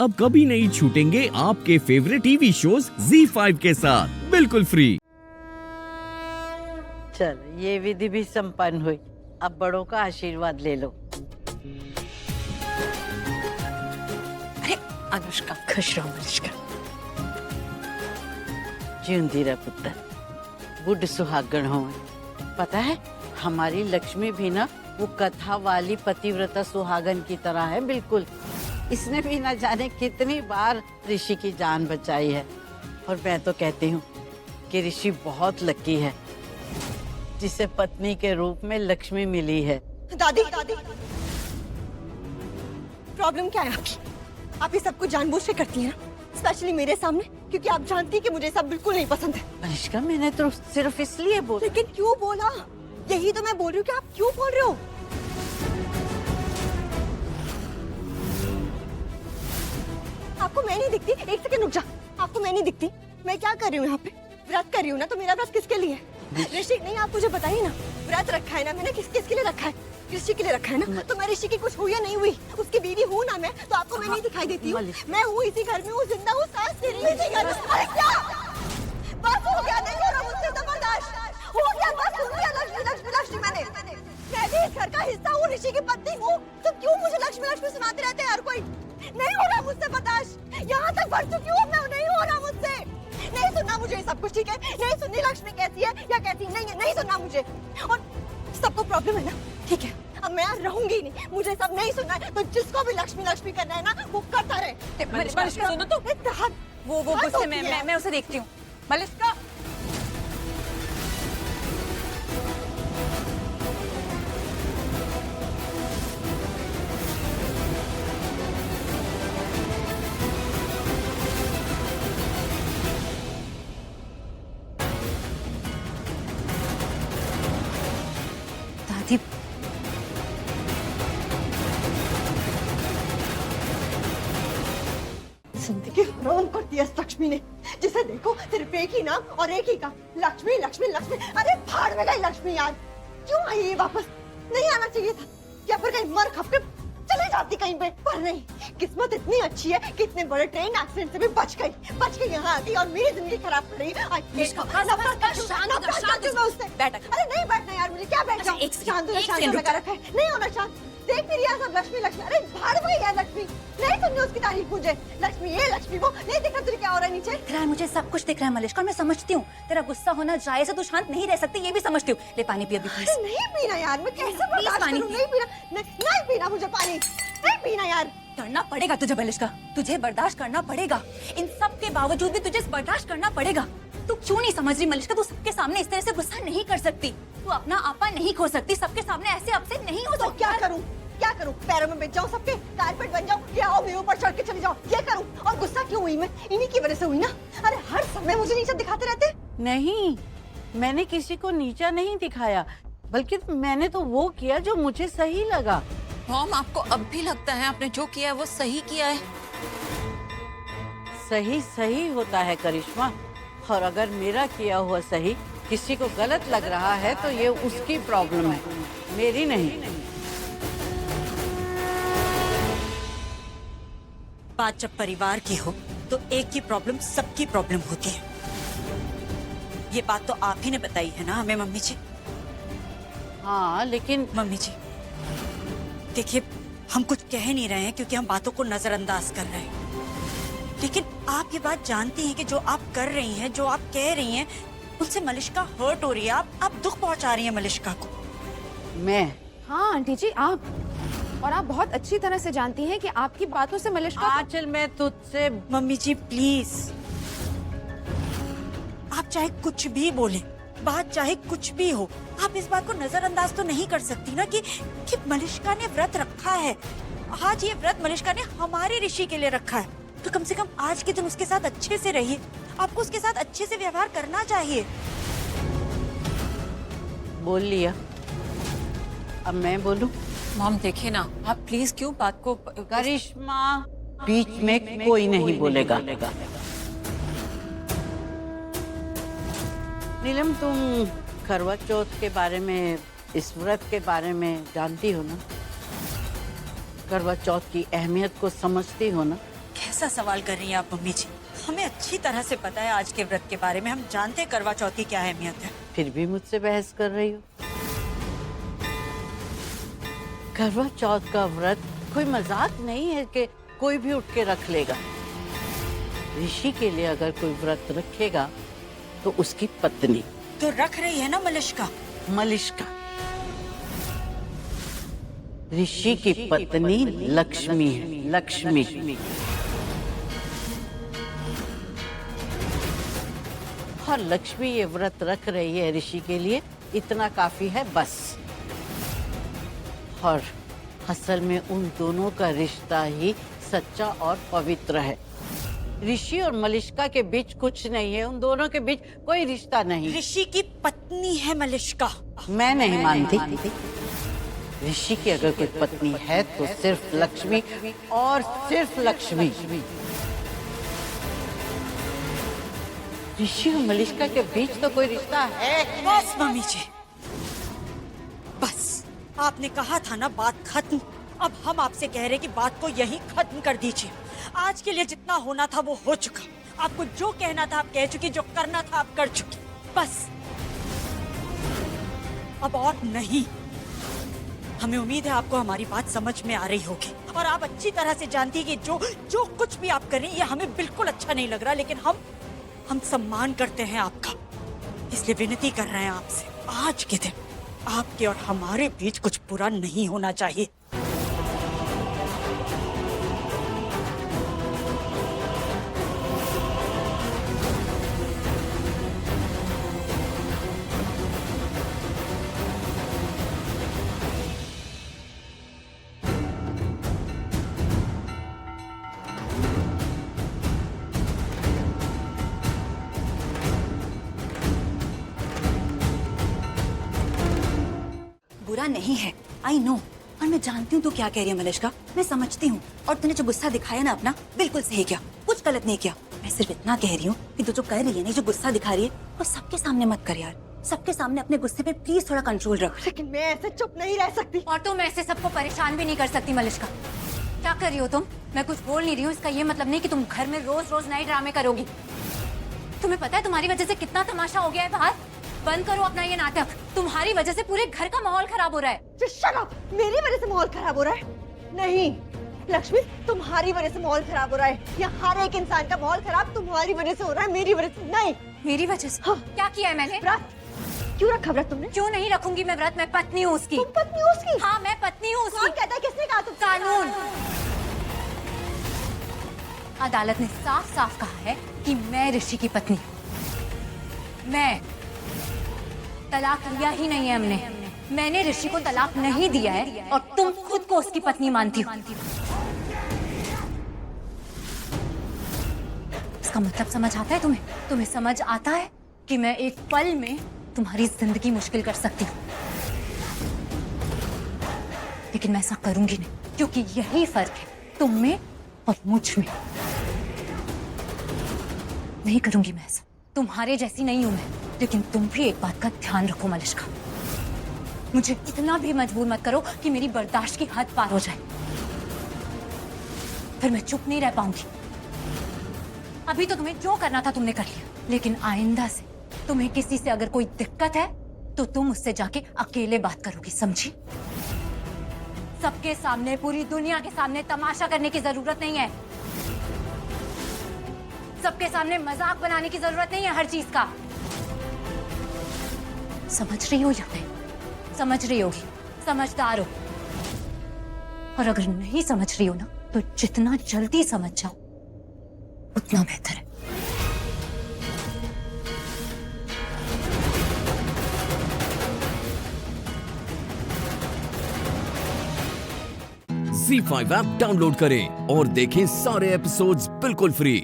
अब कभी नहीं छूटेंगे आपके फेवरेट टीवी शोज ZEE5 के साथ बिल्कुल फ्री। चल ये विधि भी संपन्न हुई। अब बड़ों का आशीर्वाद ले लो। अरे अनुष्का, खुश रहो अनुष्का। जिंदी रह पुत्र, बुढ़ सुहागण हो। पता है हमारी लक्ष्मी भी ना वो कथा वाली पतिव्रता सुहागन की तरह है बिल्कुल। इसने भी ना जाने कितनी बार ऋषि की जान बचाई है। और मैं तो कहती हूँ कि ऋषि बहुत लकी है जिसे पत्नी के रूप में लक्ष्मी मिली है। दादी, प्रॉब्लम क्या है आपकी? आप ये सब कुछ जानबूझ के करती हैं ना, स्पेशली मेरे सामने, क्योंकि आप जानती हैं कि मुझे सब बिल्कुल नहीं पसंद है। अनुष्का मैंने तो सिर्फ इसलिए बोला। लेकिन क्यों बोला? यही तो मैं बोल रही हूँ कि आप क्यों बोल रहे हो? आपको मैं नहीं दिखती? एक सेकंड रुक जा। आपको मैं नहीं दिखती? मैं क्या कर रही हूँ यहाँ पे? व्रत कर रही हूँ ना, तो मेरा व्रत किसके लिए? ऋषि नहीं, आप मुझे बताइए ना, व्रत रखा है ना मैंने, किसके लिए रखा है? ऋषि के लिए रखा है ना। तो मैं ऋषि की कुछ हुई या नहीं हुई, उसकी बीवी हूँ ना मैं, तो आपको मैं नहीं दिखाई देती हूँ? मैं हूँ इसी घर में, हूँ, जिंदा हूँ, सांस ले रही हूँ इसी घर में। अरे क्या बस हो गया? नहीं हो रहा मुझसे जबरदस्त, हो गया बस, सुन लिया लक्ष्मी मैंने। मैं भी इस घर का हिस्सा हूँ, ऋषि की पत्नी हूँ, तो क्यों मुझे लक्ष्मी सुनाते रहते हैं हर कोई? नहीं हो रहा मुझसे बर्दाश्त, यहाँ तक बढ़ चुकी हूँ मैं, नहीं हो रहा मुझसे। नहीं सुनना मुझे सब कुछ, ठीक है? नहीं सुननी लक्ष्मी कैसी है या कैसी नहीं है, नहीं सुनना मुझे। और सबको प्रॉब्लम है ना, ठीक है? अब मैं यहाँ रहूंगी नहीं, मुझे सब नहीं सुनना है। तो जिसको भी लक्ष्मी करना है ना, वो करता रहे। मलिष्का सुनो तो, वो गुस्से में मैं उसे देखती हूँ। मलिष्का, दादी जिंदगी हराम कर दिया इस लक्ष्मी ने। जिसे देखो सिर्फ एक ही नाम और एक ही काम, लक्ष्मी लक्ष्मी लक्ष्मी। अरे भाड़ में गई लक्ष्मी यार, क्यों आई ये वापस? नहीं आना चाहिए था, या फिर कहीं मर खप के चले जाती कहीं पे। पर नहीं, किस्मत इतनी अच्छी है कि इतने बड़े ट्रेन एक्सीडेंट से भी बच गई यहाँ आती और मेरी जिंदगी खराब कर रही। अरे नहीं बैठना यार, मुझे क्या बैठ जाऊँ? शांत लगा रखा है, नहीं होना शांत। देख मेरी यहाँ सब लक्ष्मी। अरे भाड़ में गई है लक्ष्मी, नहीं सुननी उसकी तारीफ मुझे। लक्ष्मी ये लक्ष्मी वो, नहीं देखा तुझे क्या हो रहा है नीचे? दिख रहा है, मुझे सब कुछ दिख रहा है मलिष्का, मैं समझती हूँ तेरा गुस्सा होना जायज है, तू शांत नहीं रह सकती, ये भी समझती हूँ। ले पानी पी अभी प्लीज। नहीं पीना यार, मैं कैसे बर्दाश्त करूं? नहीं पीना, नहीं पीना मुझे पानी, नहीं पीना यार। करना पड़ेगा तुझे मलिष्का, तुझे बर्दाश्त करना पड़ेगा। इन सब के बावजूद भी तुझे बर्दाश्त करना पड़ेगा। तू क्यों नहीं समझ रही मलिष्का? तू सबके सामने इस तरह से गुस्सा नहीं कर सकती, तू अपना आपा नहीं खो सकती, सबके सामने ऐसे अपसेट नहीं हो सकती। क्या करूं? पैरों में बिछ जाऊं सबके, कारपेट बन जाऊं, या आओ मेरे ऊपर चढ़ के चली जाओ, ये करूं? और गुस्सा क्यों हुई मैं? इन्हीं की वजह से हुई ना। अरे हर समय मुझे नीचा दिखाते रहते। नहीं, मैंने किसी को नीचा नहीं दिखाया, बल्कि मैंने तो वो किया जो मुझे सही लगा। मॉम, आपको अब भी लगता है आपने जो किया है वो सही किया है? सही होता है करिश्मा, और अगर मेरा किया हुआ सही किसी को गलत लग रहा है तो ये उसकी प्रॉब्लम है, मेरी नहीं। बात जब परिवार की हो तो एक की प्रॉब्लम सबकी प्रॉब्लम होती है। ये बात तो आप ही ने बताई है ना हमें मम्मी जी। हाँ लेकिन मम्मी जी देखिए, हम कुछ कह नहीं रहे हैं क्योंकि हम बातों को नजरअंदाज कर रहे हैं, लेकिन आप ये बात जानती हैं कि जो आप कर रही हैं, जो आप कह रही हैं, उनसे मलिष्का हर्ट हो रही है। आप दुख पहुंचा रही हैं मलिष्का को। मैं? हाँ आंटी जी, आप, और आप बहुत अच्छी तरह से जानती हैं कि आपकी बातों से मलिष्का। आंचल मैं तुझसे। मम्मी जी प्लीज, आप चाहे कुछ भी बोले, बात चाहे कुछ भी हो, आप इस बात को नजरअंदाज तो नहीं कर सकती ना कि मलिष्का ने व्रत रखा है। आज ये व्रत मलिष्का ने हमारे ऋषि के लिए रखा है, तो कम से कम आज के दिन उसके साथ अच्छे से रहिए। आपको उसके साथ अच्छे से व्यवहार करना चाहिए। बोल लिया, अब मैं बोलूं? मॉम देखिए ना, आप प्लीज क्यों बात को। करिश्मा, बीच में कोई नहीं बोलेगा। नीलम, तुम करवा चौथ के बारे में, इस व्रत के बारे में जानती हो ना? करवा चौथ की अहमियत को समझती हो ना? कैसा सवाल कर रही हैं आप मम्मी जी? हमें अच्छी तरह से पता है आज के व्रत के बारे में। हम जानते हैं करवा चौथ की क्या अहमियत है। फिर भी मुझसे बहस कर रही हो। करवा चौथ का व्रत कोई मजाक नहीं है कि कोई भी उठ के रख लेगा। ऋषि के लिए अगर कोई व्रत रखेगा तो उसकी पत्नी तो रख रही है ना मलिष्का। मलिष्का, ऋषि की पत्नी लक्ष्मी है। लक्ष्मी और लक्ष्मी ये व्रत रख रही है ऋषि के लिए, इतना काफी है बस। और असल में उन दोनों का रिश्ता ही सच्चा और पवित्र है। ऋषि और मलिष्का के बीच कुछ नहीं है, उन दोनों के बीच कोई रिश्ता नहीं। ऋषि की पत्नी है मलिष्का। मैं नहीं मानती। ऋषि की अगर कोई पत्नी है तो सिर्फ लक्ष्मी और सिर्फ लक्ष्मी। ऋषि और मलिष्का के बीच तो कोई रिश्ता है। बस मम्मी जी, बस आपने कहा था ना बात खत्म। अब हम आपसे कह रहे कि बात को यहीं खत्म कर दीजिए। आज के लिए जितना होना था वो हो चुका। आपको जो कहना था आप कह चुकी, जो करना था आप कर चुकी। बस अब और नहीं। हमें उम्मीद है आपको हमारी बात समझ में आ रही होगी और आप अच्छी तरह से जानती है कि जो कुछ भी आप कर रही हैं ये हमें बिल्कुल अच्छा नहीं लग रहा, लेकिन हम सम्मान करते हैं आपका, इसलिए विनती कर रहे हैं आपसे, आज के दिन आपके और हमारे बीच कुछ बुरा नहीं होना चाहिए। बुरा नहीं है, आई नो, और मैं जानती हूँ तू क्या कह रही है मलिष्का, मैं समझती हूँ। और तूने जो गुस्सा दिखाया ना अपना, बिल्कुल सही किया, कुछ गलत नहीं किया। मैं सिर्फ इतना कह रही हूँ कि तू जो कर रही है ना, जो गुस्सा दिखा रही है, वो सबके सामने मत कर यार। सबके सामने अपने गुस्से पे प्लीज थोड़ा कंट्रोल रख। लेकिन मैं ऐसे चुप नहीं रह सकती। और तुम ऐसे सबको परेशान भी नहीं कर सकती मलिष्का। क्या कर रही हो तुम? मैं कुछ बोल नहीं रही हूँ, इसका ये मतलब नहीं कि तुम घर में रोज रोज नए ड्रामे करोगी। तुम्हें पता है तुम्हारी वजह से कितना तमाशा हो गया है बाहर। बंद करो अपना ये नाटक। तुम्हारी वजह से पूरे घर का माहौल खराब हो रहा है। Just shut up! मेरी वजह से माहौल खराब हो रहा है? नहीं लक्ष्मी, तुम्हारी वजह से माहौल खराब हो रहा है। यहाँ हर एक इंसान का माहौल खराब तुम्हारी वजह से हो रहा है, मेरी वजह से नहीं। मेरी वजह से? हाँ। क्या किया है मैंने? व्रत क्यों रखा व्रत तुमने? क्यों नहीं रखूंगी मैं व्रत? मैं पत्नी हूँ उसकी। तुम पत्नी हो उसकी? हाँ मैं पत्नी हूँ कौन उसकी। कहता है? किसने कहा? तुम कानून। अदालत ने साफ साफ कहा है कि मैं ऋषि की पत्नी हूँ। मैं तलाक लिया ही नहीं है हमने। मैंने ऋषि को तलाक नहीं दिया है और तुम खुद को उसकी पत्नी मानती हो। इसका मतलब समझ आता है तुम्हें? तुम्हें समझ आता है कि मैं एक पल में तुम्हारी जिंदगी मुश्किल कर सकती हूँ, लेकिन मैं ऐसा करूंगी नहीं, क्योंकि यही फर्क है तुम में और मुझ में। नहीं करूंगी मैं ऐसा। तुम्हारे जैसी नहीं हूं मैं, लेकिन तुम भी एक बात का ध्यान रखो मलिष्का, मुझे इतना भी मजबूर मत करो कि मेरी बर्दाश्त की हद पार हो जाए, फिर मैं चुप नहीं रह पाऊंगी। अभी तो तुम्हें जो करना था तुमने कर लिया, लेकिन आइंदा से तुम्हें किसी से अगर कोई दिक्कत है तो तुम उससे जाके अकेले बात करोगी, समझी? सबके सामने, पूरी दुनिया के सामने तमाशा करने की जरूरत नहीं है। सबके सामने मजाक बनाने की जरूरत नहीं है हर चीज का। समझ रही हो या नहीं? समझ रही होगी, समझदार हो। और अगर नहीं समझ रही हो ना, तो जितना जल्दी समझ जाओ उतना बेहतर है। Z5 ऐप डाउनलोड करें और देखें सारे एपिसोड्स बिल्कुल फ्री।